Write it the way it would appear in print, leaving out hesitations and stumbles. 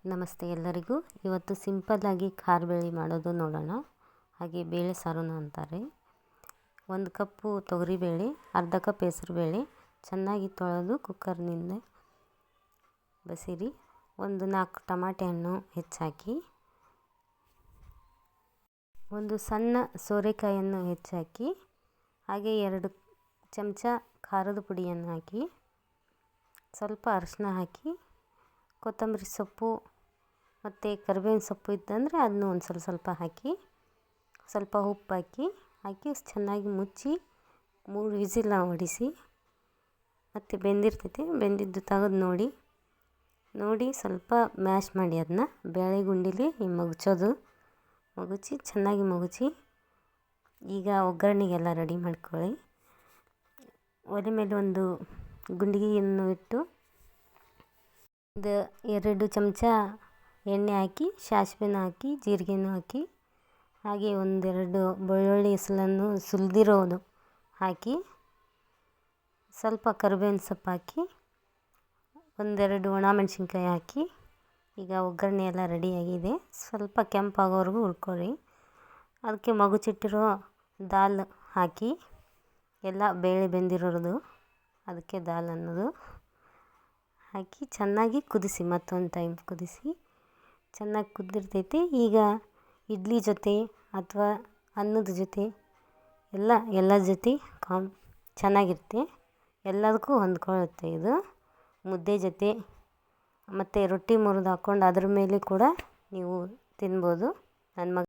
ನಮಸ್ತೆ ಎಲ್ಲರಿಗೂ. ಇವತ್ತು ಸಿಂಪಲ್ಲಾಗಿ ಖಾರ ಬೇಳೆ ಮಾಡೋದು ನೋಡೋಣ. ಹಾಗೆ ಬೇಳೆ ಸಾರುನು ಅಂತಾರೆ. 1 ಕಪ್ಪು ತೊಗರಿಬೇಳೆ, ಅರ್ಧ ಕಪ್ ಹೆಸರುಬೇಳೆ ಚೆನ್ನಾಗಿ ತೊಳೆದು ಕುಕ್ಕರ್ನಿಂದ ಬಸಿರಿ. 4 ಟಮಾಟೆ ಹಣ್ಣು ಹೆಚ್ಚಾಕಿ, 1 ಸಣ್ಣ ಸೋರೆಕಾಯಿಯನ್ನು ಹೆಚ್ಚಾಕಿ, ಹಾಗೆ 2 ಚಮಚ ಖಾರದ ಪುಡಿಯನ್ನು ಹಾಕಿ, ಸ್ವಲ್ಪ ಅರಿಶಿನ ಹಾಕಿ, ಕೊತ್ತಂಬರಿ ಸೊಪ್ಪು ಮತ್ತು ಕರಿಬೇವಿನ ಸೊಪ್ಪು ಇದ್ದಂದರೆ ಅದನ್ನು ಒಂದು ಸ್ವಲ್ಪ ಹಾಕಿ, ಸ್ವಲ್ಪ ಉಪ್ಪು ಹಾಕಿ ಚೆನ್ನಾಗಿ ಮುಚ್ಚಿ 3 ವಿಸಿಲ್ ಹೊಡಿಸಿ. ಮತ್ತು ಬೆಂದಿರ್ತೈತಿ, ಬೆಂದಿದ್ದು ತೆಗೆದು ನೋಡಿ ಸ್ವಲ್ಪ ಮ್ಯಾಶ್ ಮಾಡಿ ಅದನ್ನ ಬೇಳೆ ಗುಂಡಿಲಿ ಮಗುಚಿ ಚೆನ್ನಾಗಿ ಮಗುಚಿ. ಈಗ ಒಗ್ಗರಣೆಗೆಲ್ಲ ರೆಡಿ ಮಾಡ್ಕೊಳ್ಳಿ. ಒಲೆ ಮೇಲೆ ಒಂದು ಗುಂಡಿಗೆಯನ್ನು ಇಟ್ಟು 2 ಚಮಚ ಎಣ್ಣೆ ಹಾಕಿ, ಸಾಸಿವೆನ ಹಾಕಿ, ಜೀರಿಗೆನೂ ಹಾಕಿ, ಹಾಗೆ 1-2 ಬೆಳ್ಳುಳ್ಳಿ ಹೆಸಲನ್ನು ಸುಲಿದಿರೋದು ಹಾಕಿ, ಸ್ವಲ್ಪ ಕರಿಬೇವಿನ ಸೊಪ್ಪು ಹಾಕಿ, 1-2 ಒಣಮೆಣಸಿನ್ಕಾಯಿ ಹಾಕಿ. ಈಗ ಒಗ್ಗರಣೆ ಎಲ್ಲ ರೆಡಿಯಾಗಿದೆ. ಸ್ವಲ್ಪ ಕೆಂಪಾಗೋವರೆಗೂ ಹುರ್ಕೊಳ್ಳಿ. ಅದಕ್ಕೆ ಮಗುಚಿಟ್ಟಿರೋ ದಾಲ್ ಹಾಕಿ, ಎಲ್ಲ ಬೇಳೆ ಬೆಂದಿರೋದು ಅದಕ್ಕೆ ದಾಲ್ ಅನ್ನೋದು ಹಾಕಿ ಚೆನ್ನಾಗಿ ಕುದಿಸಿ. ಮತ್ತೊಂದು ಟೈಮ್ ಕುದಿಸಿ ಚೆನ್ನಾಗಿ ಕುದ್ದಿರ್ತೈತಿ. ಈಗ ಇಡ್ಲಿ ಜೊತೆ ಅಥವಾ ಅನ್ನದ ಜೊತೆ ಎಲ್ಲ ಜೊತೆ ಚೆನ್ನಾಗಿರುತ್ತೆ. ಎಲ್ಲದಕ್ಕೂ ಹೊಂದ್ಕೊಳ್ಳುತ್ತೆ ಇದು. ಮುದ್ದೆ ಜೊತೆ ಮತ್ತು ರೊಟ್ಟಿ ಮುರಿದು ಹಾಕ್ಕೊಂಡು ಅದ್ರ ಮೇಲೆ ಕೂಡ ನೀವು ತಿನ್ಬೋದು. ನನ್ನ